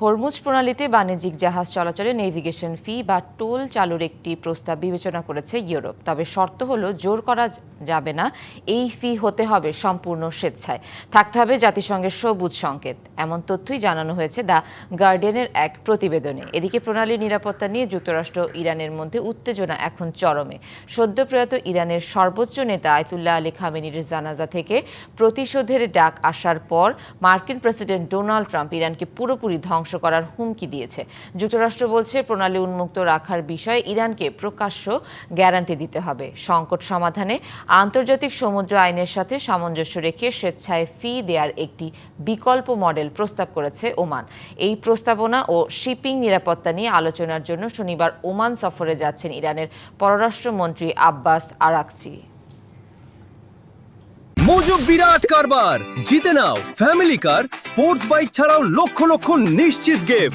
Hormuz প্রণালীতে বাণিজ্যিক জাহাজ চলাচলে নেভিগেশন ফি বা টোল চালুর একটি প্রস্তাব বিবেচনা করেছে ইউরোপ। তবে শর্ত হলো জোর করা যাবে না, এই ফি হতে হবে সম্পূর্ণ স্বেচ্ছায়, থাকতে হবে জাতিসংঘের সবুজ সংকেত। এমন তথ্যই জানানো হয়েছে দ্য গার্ডিয়ানের এক প্রতিবেদনে। এদিকে প্রণালীর নিরাপত্তা নিয়ে যুক্তরাষ্ট্র ইরানের মধ্যে উত্তেজনা এখন চরমে। সদ্য প্রয়াত ইরানের সর্বোচ্চ নেতা আয়াতুল্লাহ আলী খামেনির জানাজা থেকে প্রতিশোধের ডাক আসার পর মার্কিন প্রেসিডেন্ট ডোনাল্ড ট্রাম্প ইরানকে পুরোপুরি ধ্বংস করার হুমকি দিয়েছে। যুক্তরাষ্ট্র বলছে প্রণালী উন্মুক্ত রাখার বিষয়ে ইরানকে প্রকাশ্য গ্যারান্টি দিতে হবে। সংকট সমাধানে আন্তর্জাতিক সমুদ্র আইনের সাথে সামঞ্জস্য রেখে স্বেচ্ছায় ফি দেওয়ার একটি বিকল্প মডেল প্রস্তাব করেছে ওমান। এই প্রস্তাবনা ও শিপিং নিরাপত্তা নিয়ে আলোচনার জন্য শনিবার ওমান সফরে যাচ্ছেন ইরানের পররাষ্ট্রমন্ত্রী আব্বাস আরাকচি। মজুক বিরাট কারবার, জিতে নাও ফ্যামিলি কার, স্পোর্টস বাইক ছাড়াও লক্ষ লক্ষ নিশ্চিত গিফট।